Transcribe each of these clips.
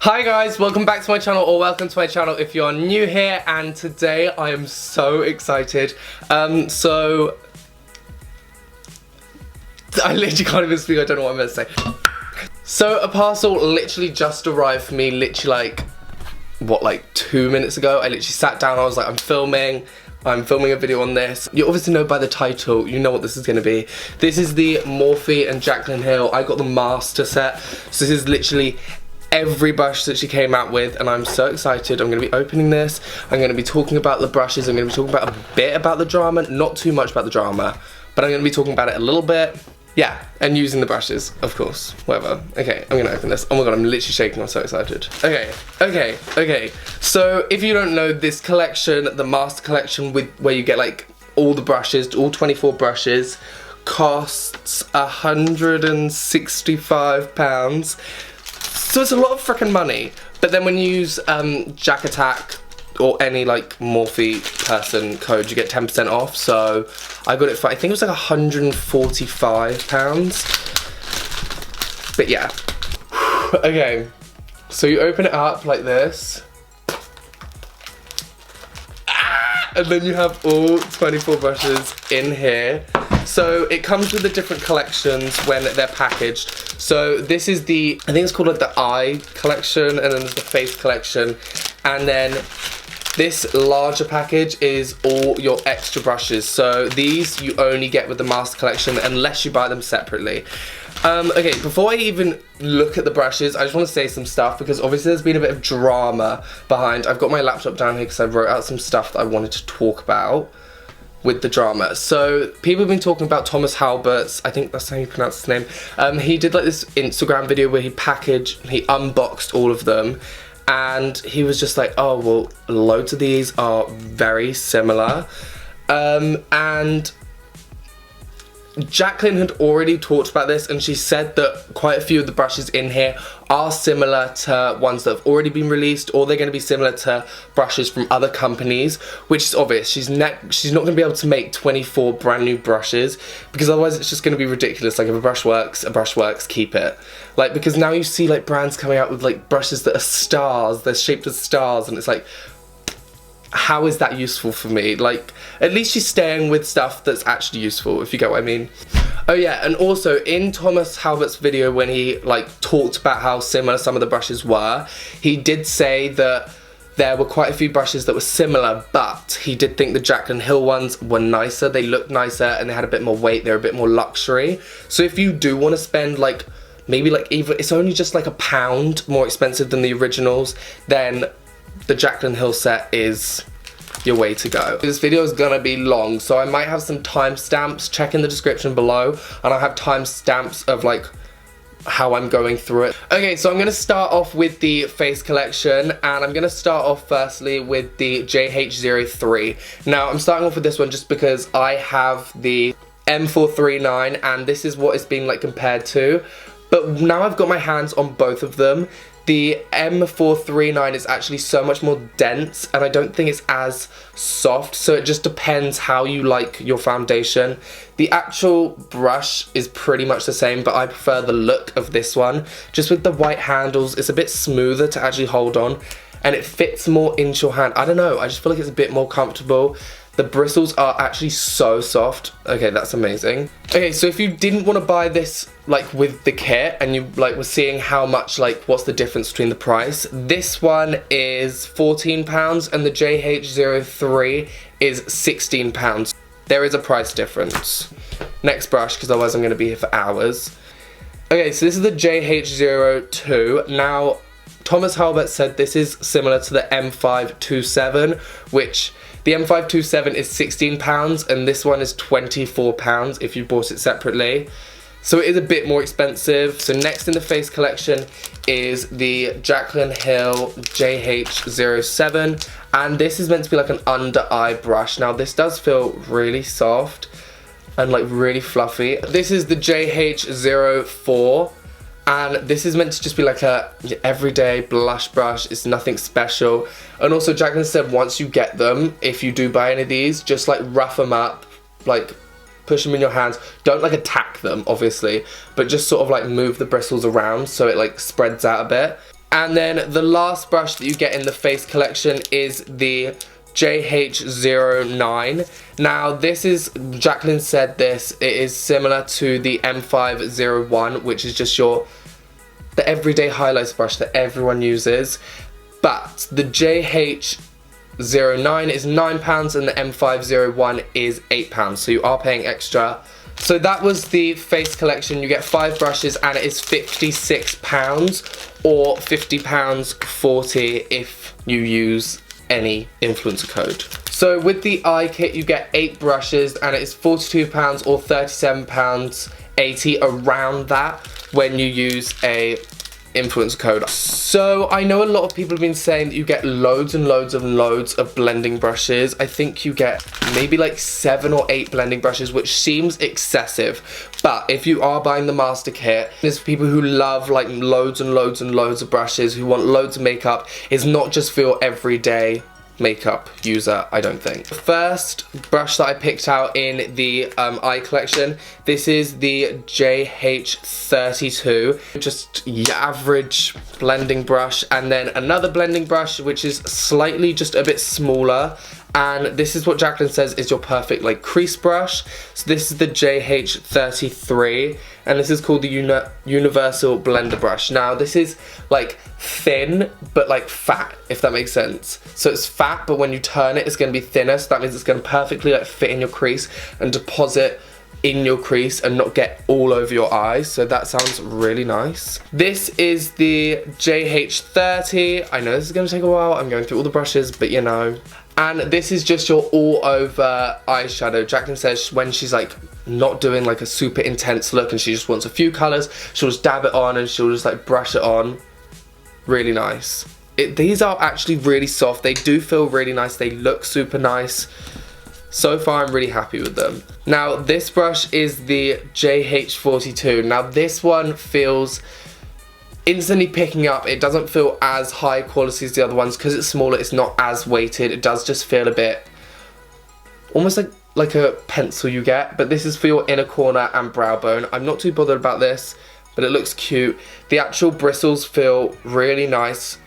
Hi guys, welcome back to my channel, or welcome to my channel if you're new here, and today I am so excited. So I literally can't even speak, I don't know what I'm going to say. So a parcel literally just arrived for me, literally like 2 minutes ago. I literally sat down, I was like, I'm filming a video on this. You obviously know by the title, you know what this is going to be. This is the Morphe and JACLYN Hill. I got the master set, so this is literally every brush that she came out with, and I'm so excited. I'm going to be opening this, I'm going to be talking about the brushes, I'm going to be talking about a bit about the drama, not too much about the drama, but I'm going to be talking about it a little bit. Yeah, and using the brushes, of course, whatever. Okay, I'm gonna open this. Oh my god, I'm literally shaking, I'm so excited. Okay. So, if you don't know, this collection, the master collection, where you get like all the brushes, all 24 brushes, costs £165. So it's a lot of freaking money. But then when you use Jack Attack or any like Morphe person code, you get 10% off. So I got it for, I think it was like £145. But yeah. Okay, so you open it up like this. And then you have all 24 brushes in here. So it comes with the different collections when they're packaged. So this is the, I think it's called like the eye collection, and then there's the face collection. And then this larger package is all your extra brushes. So these you only get with the master collection unless you buy them separately. Okay, before I even look at the brushes, I just want to say some stuff, because obviously there's been a bit of drama behind. I've got my laptop down here because I wrote out some stuff that I wanted to talk about with the drama. So people have been talking about Thomas Halbert's, I think that's how you pronounce his name. He did like this Instagram video where he unboxed all of them, and he was just like, oh well, loads of these are very similar. And JACLYN had already talked about this, and she said that quite a few of the brushes in here are similar to ones that have already been released, or they're going to be similar to brushes from other companies, which is obvious. She's not going to be able to make 24 brand new brushes, because otherwise it's just going to be ridiculous. Like, if a brush works, keep it. Like, because now you see like brands coming out with like brushes that are stars, they're shaped as stars, and it's like, how is that useful for me? Like, at least she's staying with stuff that's actually useful, if you get what I mean. Oh yeah, and also in Thomas Halbert's video, when he like talked about how similar some of the brushes were, he did say that there were quite a few brushes that were similar, but he did think the JACLYN Hill ones were nicer, they looked nicer, and they had a bit more weight, they're a bit more luxury. So if you do want to spend like, maybe like even, it's only just like £1 more expensive than the originals, then the JACLYN Hill set is your way to go. This video is gonna be long, so I might have some timestamps. Check in the description below, and I'll have timestamps of like how I'm going through it. Okay, so I'm gonna start off with the face collection, and I'm gonna start off firstly with the JH03. Now, I'm starting off with this one just because I have the M439, and this is what it's being like compared to. But now I've got my hands on both of them. The M439 is actually so much more dense, and I don't think it's as soft, so it just depends how you like your foundation. The actual brush is pretty much the same, but I prefer the look of this one. Just with the white handles, it's a bit smoother to actually hold on, and it fits more into your hand. I don't know, I just feel like it's a bit more comfortable. The bristles are actually so soft. Okay, that's amazing. Okay, so if you didn't want to buy this like with the kit, and you like were seeing how much, like what's the difference between the price, this one is £14 and the JH03 is £16. There is a price difference. Next brush, because otherwise I'm going to be here for hours. Okay, so this is the JH02. Now, Thomas Halbert said this is similar to the M527, which the M527 is £16 and this one is £24 if you bought it separately. So it is a bit more expensive. So next in the face collection is the JACLYN Hill JH07, and this is meant to be like an under eye brush. Now this does feel really soft and like really fluffy. This is the JH04. And this is meant to just be like a everyday blush brush. It's nothing special. And also JACLYN said once you get them, if you do buy any of these, just like rough them up, like push them in your hands. Don't like attack them, obviously, but just sort of like move the bristles around so it like spreads out a bit. And then the last brush that you get in the face collection is the JH09. Now this is, JACLYN said this, it is similar to the M501, which is just the everyday highlights brush that everyone uses. But the JH09 is £9 and the M501 is £8, so you are paying extra. So that was the face collection. You get 5 brushes and it is £56 or £50.40 if you use any influencer code. So with the eye kit you get 8 brushes and it is £42 or £37.80, around that, when you use a influencer code. So I know a lot of people have been saying that you get loads and loads and loads of blending brushes. I think you get maybe like 7 or 8 blending brushes, which seems excessive, but if you are buying the master kit, there's people who love like loads and loads and loads of brushes, who want loads of makeup. It's not just for your everyday makeup user, I don't think. The first brush that I picked out in the eye collection, this is the JH32, just your average blending brush, and then another blending brush which is slightly just a bit smaller, and this is what JACLYN says is your perfect like crease brush. So this is the JH33 and this is called the Universal Blender Brush. Now this is like thin but like fat, if that makes sense. So it's fat, but when you turn it, it's going to be thinner, so that means it's going to perfectly like fit in your crease and deposit in your crease and not get all over your eyes, so that sounds really nice. This is the JH30. I know this is going to take a while, I'm going through all the brushes, but you know. And this is just your all over eyeshadow. JACLYN says when she's like not doing like a super intense look and she just wants a few colours, she'll just dab it on and she'll just like brush it on. Really nice. These are actually really soft, they do feel really nice, they look super nice. So far I'm really happy with them. Now this brush is the JH42. Now this one feels instantly picking up. It doesn't feel as high quality as the other ones because it's smaller, it's not as weighted. It does just feel a bit almost like a pencil you get, but this is for your inner corner and brow bone. I'm not too bothered about this, but it looks cute. The actual bristles feel really nice.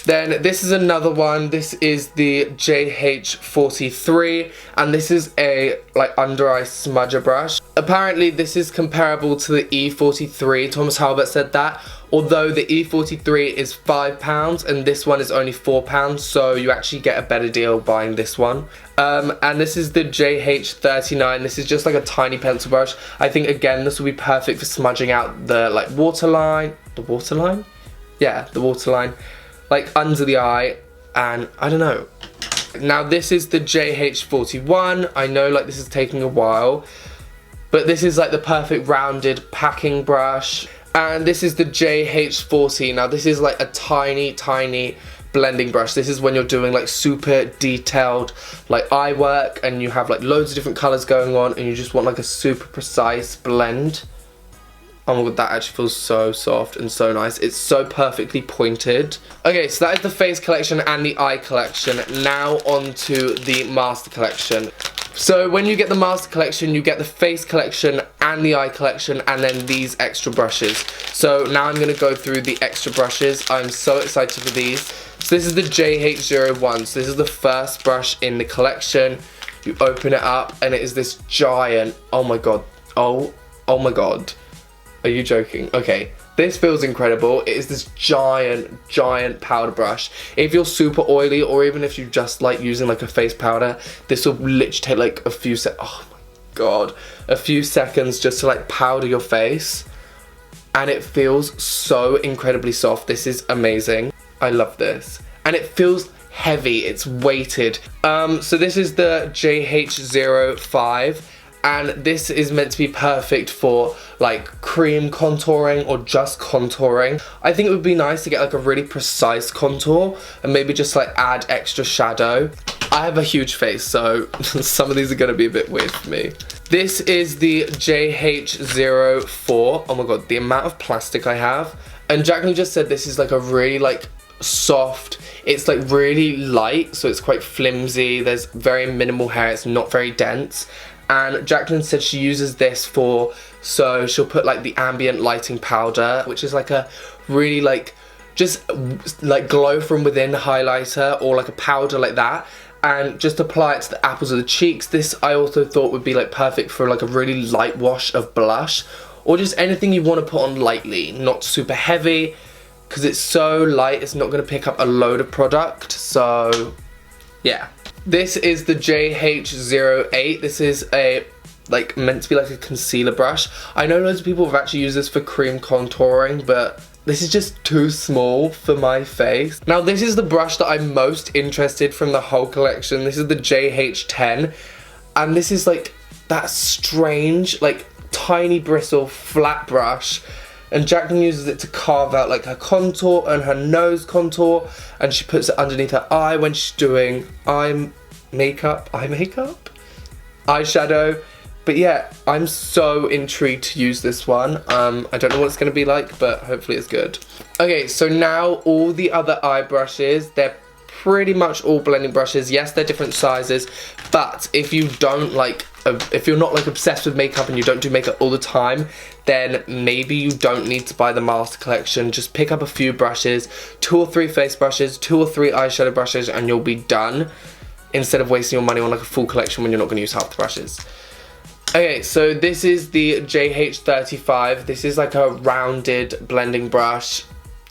Then this is another one. This is the JH43 and this is a like under eye smudger brush. Apparently this is comparable to the E43. Thomas Halbert said that. Although the E43 is £5 and this one is only £4, so you actually get a better deal buying this one. And this is the JH39. This is just like a tiny pencil brush. I think again this will be perfect for smudging out the like waterline. The waterline? Yeah, the waterline. Like under the eye, and I don't know. Now this is the JH41. I know like this is taking a while, but this is like the perfect rounded packing brush. And this is the JH40. Now this is like a tiny blending brush. This is when you're doing like super detailed like eye work and you have like loads of different colours going on and you just want like a super precise blend. Oh my god, that actually feels so soft and so nice. It's so perfectly pointed. Okay, so that is the face collection and the eye collection. Now on to the master collection. So when you get the master collection, you get the face collection and the eye collection and then these extra brushes. So now I'm going to go through the extra brushes. I'm so excited for these. So this is the JH01. So this is the first brush in the collection. You open it up and it is this giant, oh my god, oh my god. Are you joking? Okay, this feels incredible. It is this giant powder brush. If you're super oily or even if you just like using like a face powder, this will literally take like a few oh my god, a few seconds just to like powder your face. And it feels so incredibly soft. This is amazing. I love this. And it feels heavy, it's weighted. So this is the JH05. And this is meant to be perfect for like cream contouring or just contouring. I think it would be nice to get like a really precise contour and maybe just like add extra shadow. I have a huge face, so some of these are going to be a bit weird for me. This is the JH04. Oh my god, the amount of plastic I have. And JACLYN just said this is like a really like soft, it's like really light, so it's quite flimsy. There's very minimal hair, it's not very dense. And JACLYN said she uses this so she'll put like the ambient lighting powder, which is like a really like just like glow from within highlighter or like a powder like that, and just apply it to the apples of the cheeks. This I also thought would be like perfect for like a really light wash of blush, or just anything you want to put on lightly, not super heavy, because it's so light it's not going to pick up a load of product. So yeah, this is the JH08. This is a meant to be like a concealer brush. I know loads of people have actually used this for cream contouring, but this is just too small for my face. Now this is the brush that I'm most interested from the whole collection. This is the JH10, and this is like that strange like tiny bristle flat brush, and JACLYN uses it to carve out like her contour and her nose contour, and she puts it underneath her eye when she's doing eye makeup, eyeshadow. But yeah, I'm so intrigued to use this one. I don't know what it's going to be like, but hopefully it's good. Okay, so now all the other eye brushes, they're pretty much all blending brushes. Yes, they're different sizes, but if you don't like, if you're not like obsessed with makeup and you don't do makeup all the time, then maybe you don't need to buy the master collection. Just pick up a few brushes, 2 or 3 face brushes, 2 or 3 eyeshadow brushes, and you'll be done, instead of wasting your money on like a full collection when you're not going to use half the brushes. Okay, so this is the JH35. This is like a rounded blending brush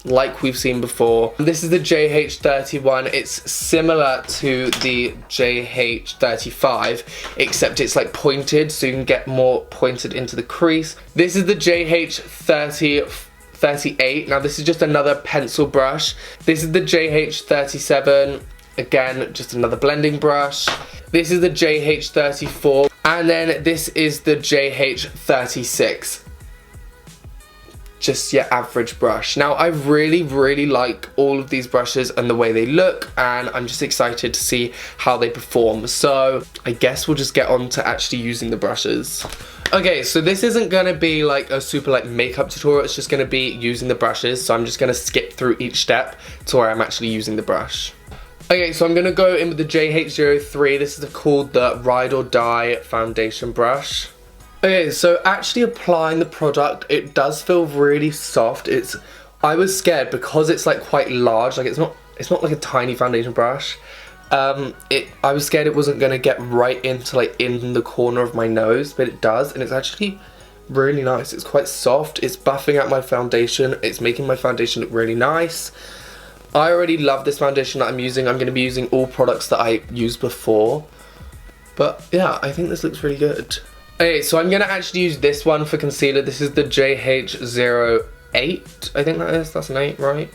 like we've seen before. This is the JH31. It's similar to the JH35, except it's like pointed, so you can get more pointed into the crease. This is the JH38. Now this is just another pencil brush. This is the JH37. Again, just another blending brush. This is the JH34. And then this is the JH36. Just your average brush. Now I really like all of these brushes and the way they look, and I'm just excited to see how they perform. So I guess we'll just get on to actually using the brushes. Okay, so this isn't gonna be like a super like makeup tutorial, it's just gonna be using the brushes. So I'm just gonna skip through each step to where I'm actually using the brush. Okay, so I'm going to go in with the JH03. This is called the Ride or Die foundation brush. Okay, so actually applying the product, it does feel really soft. I was scared because it's like quite large, like it's not like a tiny foundation brush. I was scared it wasn't going to get right into like in the corner of my nose, but it does, and it's actually really nice. It's quite soft, it's buffing out my foundation, it's making my foundation look really nice. I already love this foundation that I'm using. I'm going to be using all products that I used before. But yeah, I think this looks really good. Okay, so I'm going to actually use this one for concealer. This is the JH08. I think that is. That's an 8, right?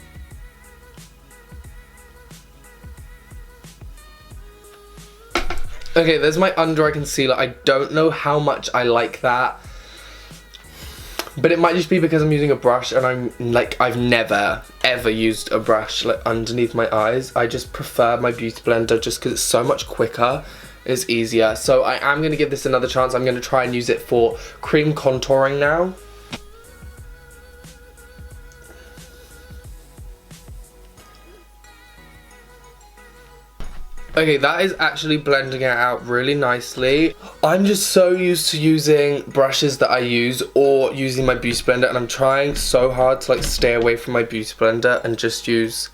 Okay, there's my under eye concealer. I don't know how much I like that. But it might just be because I'm using a brush and I've never ever used a brush like underneath my eyes. I just prefer my beauty blender just because it's so much quicker, it's easier. So I am going to give this another chance. I'm going to try and use it for cream contouring now. Okay, that is actually blending it out really nicely. I'm just so used to using brushes that I use or using my beauty blender, and I'm trying so hard to like stay away from my beauty blender and just use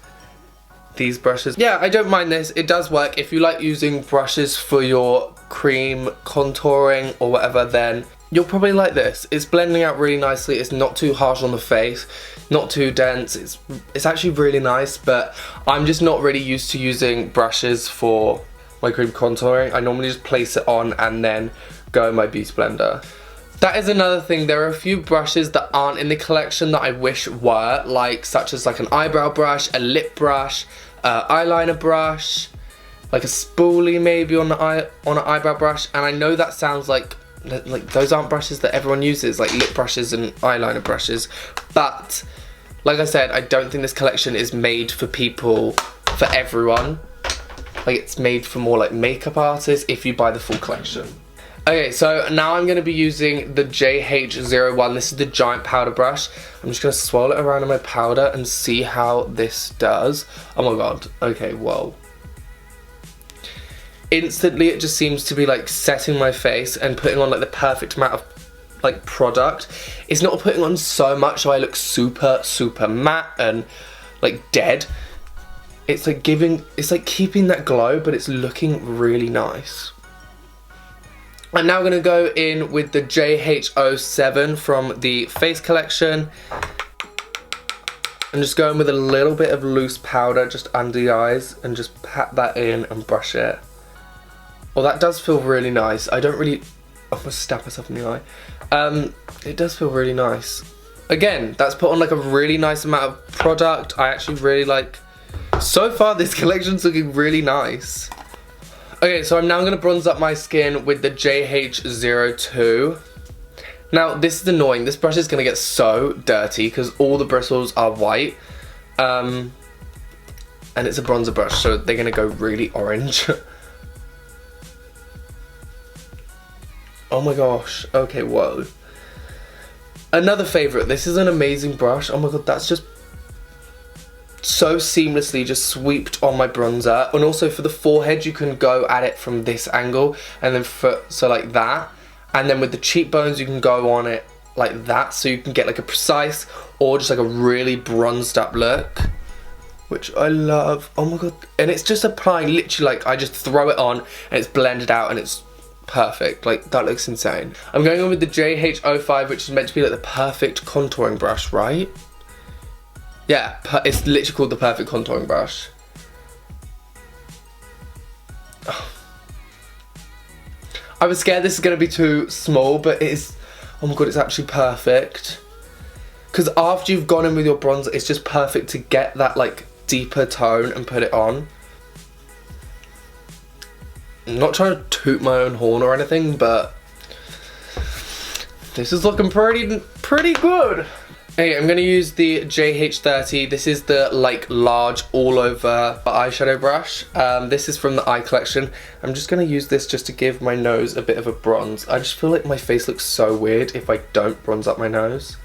these brushes. Yeah, I don't mind this. It does work. If you like using brushes for your cream contouring or whatever, then you'll probably like this. It's blending out really nicely. It's not too harsh on the face, not too dense. It's actually really nice, but I'm just not really used to using brushes for my cream contouring. I normally just place it on and then go in my beauty blender. That is another thing. There are a few brushes that aren't in the collection that I wish were, like such as like an eyebrow brush, a lip brush, eyeliner brush, like a spoolie maybe on an eyebrow brush. And I know that sounds like those aren't brushes that everyone uses, like lip brushes and eyeliner brushes, but like I said, I don't think this collection is made for everyone. Like, it's made for more like makeup artists if you buy the full collection. Okay, so now I'm going to be using the JH01. This is the giant powder brush. I'm just going to swirl it around in my powder and see how this does. Oh my god, okay, whoa. Instantly it just seems to be like setting my face and putting on like the perfect amount of like product. It's not putting on so much so I look super matte and like dead. It's like keeping that glow, but it's looking really nice. I'm now going to go in with the JH07 from the Face Collection. I'm just going with a little bit of loose powder just under the eyes and just pat that in and brush it. Well, that does feel really nice. I'm gonna stab myself in the eye. It does feel really nice. Again, that's put on like a really nice amount of product. I actually really like, so far this collection's looking really nice. Okay, so I'm now gonna bronze up my skin with the JH02. Now, this is annoying. This brush is gonna get so dirty because all the bristles are white. And it's a bronzer brush, so they're gonna go really orange. Oh my gosh, okay, whoa. Another favorite, this is an amazing brush. Oh my god, that's just so seamlessly just swept on my bronzer. And also for the forehead, you can go at it from this angle, and then so like that. And then with the cheekbones, you can go on it like that, so you can get like a precise or just like a really bronzed up look, which I love. Oh my god, and it's just applying literally like I just throw it on and it's blended out and it's perfect. Like, that looks insane. I'm going on with the JH05, which is meant to be like the perfect contouring brush, right? Yeah, it's literally called the perfect contouring brush. Oh. I was scared this is going to be too small, but it is, oh my god, it's actually perfect. Because after you've gone in with your bronzer, it's just perfect to get that like deeper tone and put it on. I'm not trying to toot my own horn or anything, but this is looking pretty good. Okay, I'm going to use the JH30. This is the like large all over eyeshadow brush. This is from the Eye Collection. I'm just going to use this just to give my nose a bit of a bronze. I just feel like my face looks so weird if I don't bronze up my nose.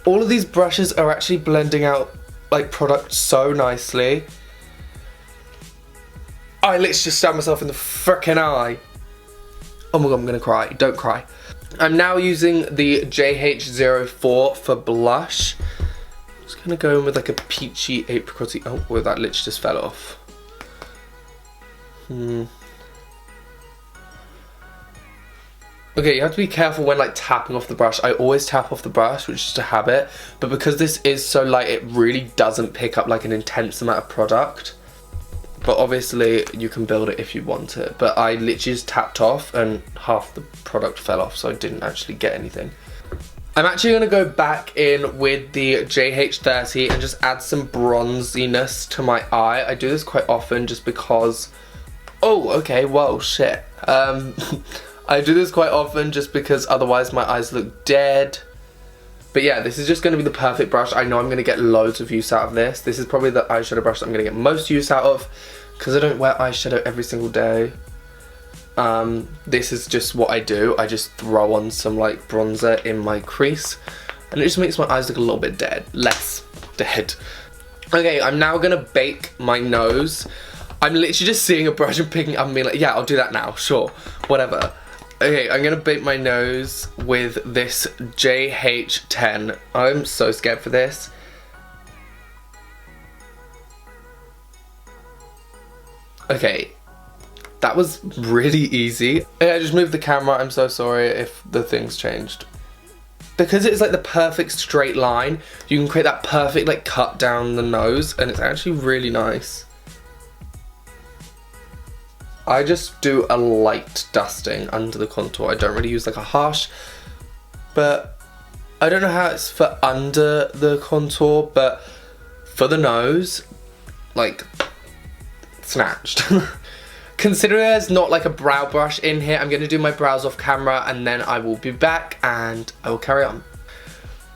All of these brushes are actually blending out like product so nicely. I literally just stabbed myself in the frickin' eye. Oh my god, I'm gonna cry. Don't cry. I'm now using the JH04 for blush. I'm just gonna go in with like a peachy apricot-y. Oh, well, that literally just fell off. Okay, you have to be careful when like tapping off the brush. I always tap off the brush, which is just a habit. But because this is so light, it really doesn't pick up like an intense amount of product. But obviously you can build it if you want it. But I literally just tapped off and half the product fell off, so I didn't actually get anything. I'm actually going to go back in with the JH30 and just add some bronziness to my eye. I do this quite often just because... Oh, okay, whoa, shit. I do this quite often just because otherwise my eyes look dead. But yeah, this is just going to be the perfect brush. I know I'm going to get loads of use out of this. This is probably the eyeshadow brush that I'm going to get most use out of because I don't wear eyeshadow every single day. This is just what I do. I just throw on some like bronzer in my crease and it just makes my eyes look a little bit dead. Less dead. Okay, I'm now going to bake my nose. I'm literally just seeing a brush and picking it up and being like, yeah, I'll do that now. Sure, whatever. Okay, I'm gonna bake my nose with this JH10. I'm so scared for this. Okay, that was really easy. Okay, I just moved the camera. I'm so sorry if the thing's changed. Because it's like the perfect straight line, you can create that perfect like cut down the nose and it's actually really nice. I just do a light dusting under the contour. I don't really use like a harsh, but I don't know how it's for under the contour, but for the nose, like, snatched. Considering there's not like a brow brush in here, I'm gonna do my brows off camera and then I will be back and I will carry on.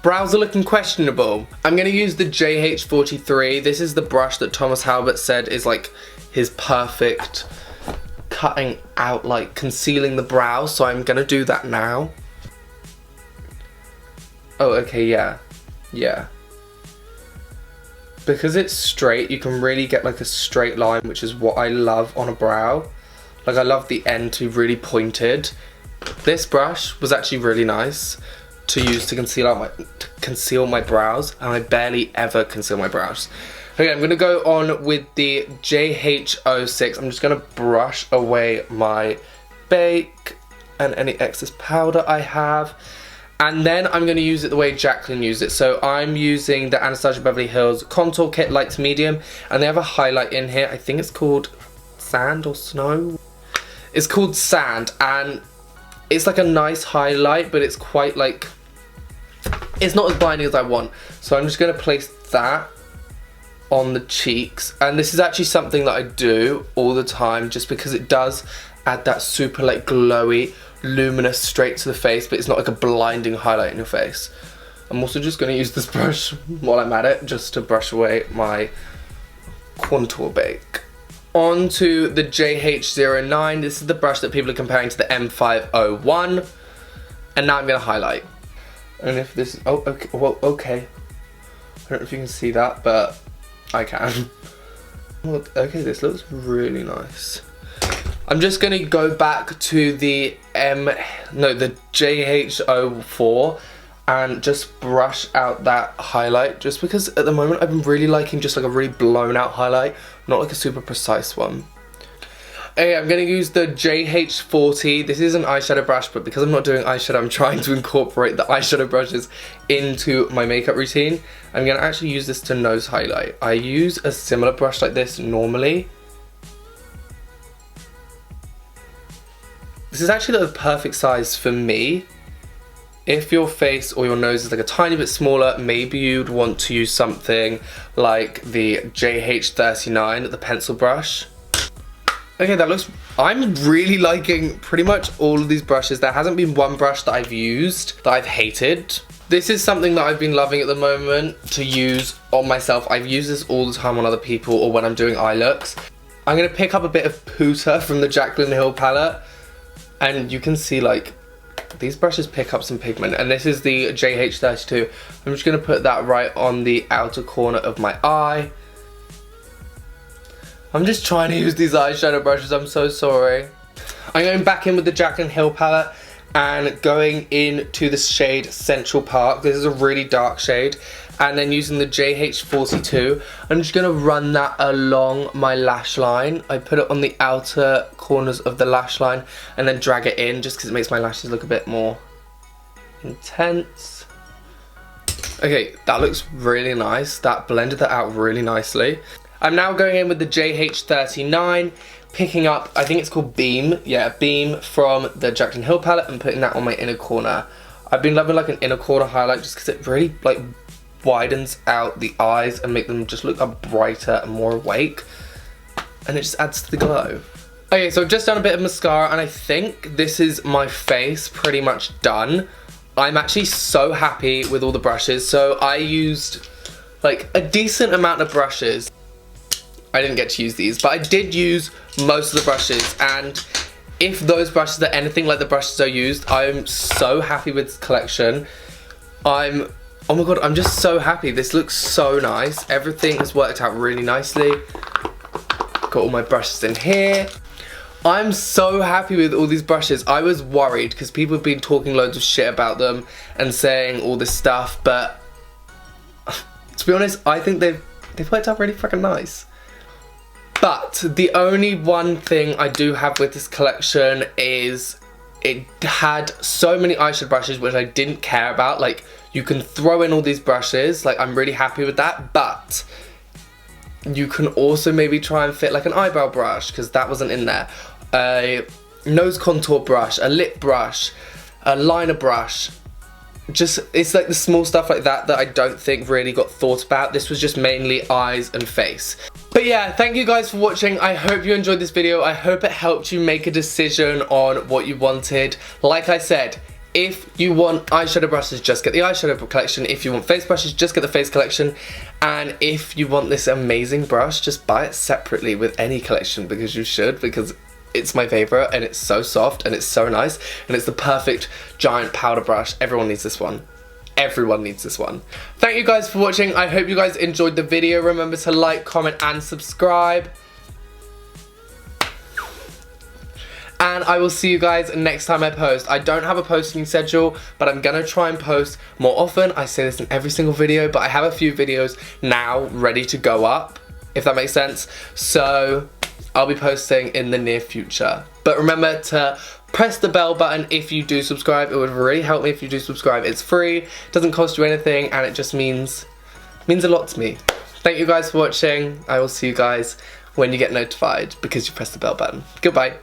Brows are looking questionable. I'm gonna use the JH43. This is the brush that Thomas Halbert said is like his perfect cutting out, like concealing the brows, so I'm gonna do that now. Oh, okay, yeah. Because it's straight, you can really get like a straight line, which is what I love on a brow. Like, I love the end to be really pointed. This brush was actually really nice to use to conceal out conceal my brows, and I barely ever conceal my brows. Okay, I'm going to go on with the JH06. I'm just going to brush away my bake and any excess powder I have. And then I'm going to use it the way JACLYN used it. So I'm using the Anastasia Beverly Hills Contour Kit Light to Medium. And they have a highlight in here. I think it's called Sand or Snow. It's called Sand. And it's like a nice highlight, but it's quite like... it's not as blinding as I want. So I'm just going to place that on the cheeks. And this is actually something that I do all the time, just because it does add that super like glowy, luminous straight to the face, but it's not like a blinding highlight in your face. I'm also just going to use this brush while I'm at it, just to brush away my contour bake. On to the JH09. This is the brush that people are comparing to the M501. And now I'm going to highlight. And if this, oh, okay, well, okay. I don't know if you can see that, but I can. Okay, this looks really nice. I'm just going to go back to the the JH04 and just brush out that highlight, just because at the moment I've been really liking just like a really blown out highlight, not like a super precise one. Okay, I'm going to use the JH40. This is an eyeshadow brush, but because I'm not doing eyeshadow, I'm trying to incorporate the eyeshadow brushes into my makeup routine. I'm going to actually use this to nose highlight. I use a similar brush like this normally. This is actually the perfect size for me. If your face or your nose is like a tiny bit smaller, maybe you'd want to use something like the JH39, the pencil brush. Okay, that looks... I'm really liking pretty much all of these brushes. There hasn't been one brush that I've used that I've hated. This is something that I've been loving at the moment to use on myself. I've used this all the time on other people or when I'm doing eye looks. I'm going to pick up a bit of Puta from the JACLYN Hill palette. And you can see like these brushes pick up some pigment, and this is the JH32. I'm just going to put that right on the outer corner of my eye. I'm just trying to use these eyeshadow brushes, I'm so sorry. I'm going back in with the JACLYN Hill palette and going into the shade Central Park. This is a really dark shade. And then using the JH42, I'm just going to run that along my lash line. I put it on the outer corners of the lash line and then drag it in just because it makes my lashes look a bit more intense. Okay, that looks really nice. That blended that out really nicely. I'm now going in with the JH39, picking up, I think it's called Beam. Yeah, Beam from the JACLYN Hill palette, and putting that on my inner corner. I've been loving like an inner corner highlight just because it really like widens out the eyes and make them just look brighter and more awake, and it just adds to the glow. Okay, so I've just done a bit of mascara, and I think this is my face pretty much done. I'm actually so happy with all the brushes. So I used like a decent amount of brushes. I didn't get to use these, but I did use most of the brushes, and if those brushes are anything like the brushes I used, I'm so happy with this collection. Oh my god, I'm just so happy. This looks so nice. Everything has worked out really nicely. Got all my brushes in here. I'm so happy with all these brushes. I was worried because people have been talking loads of shit about them and saying all this stuff, but to be honest, I think they've worked out really freaking nice. But the only one thing I do have with this collection is it had so many eyeshadow brushes which I didn't care about. Like, you can throw in all these brushes, like I'm really happy with that, but you can also maybe try and fit like an eyebrow brush, because that wasn't in there, a nose contour brush, a lip brush, a liner brush. Just, it's like the small stuff like that that I don't think really got thought about. This was just mainly eyes and face. But yeah, thank you guys for watching. I hope you enjoyed this video. I hope it helped you make a decision on what you wanted. Like I said, if you want eyeshadow brushes, just get the eyeshadow collection. If you want face brushes, just get the face collection. And if you want this amazing brush, just buy it separately with any collection, because you should, because it's my favourite and it's so soft and it's so nice and it's the perfect giant powder brush. Everyone needs this one. Everyone needs this one. Thank you guys for watching. I hope you guys enjoyed the video. Remember to like, comment and subscribe. and I will see you guys next time I post. I don't have a posting schedule, but I'm gonna try and post more often. I say this in every single video, but I have a few videos now ready to go up, if that makes sense. So I'll be posting in the near future. But remember to press the bell button if you do subscribe. It would really help me if you do subscribe. It's free, doesn't cost you anything, and it just means a lot to me. Thank you guys for watching. I will see you guys when you get notified because you press the bell button. Goodbye.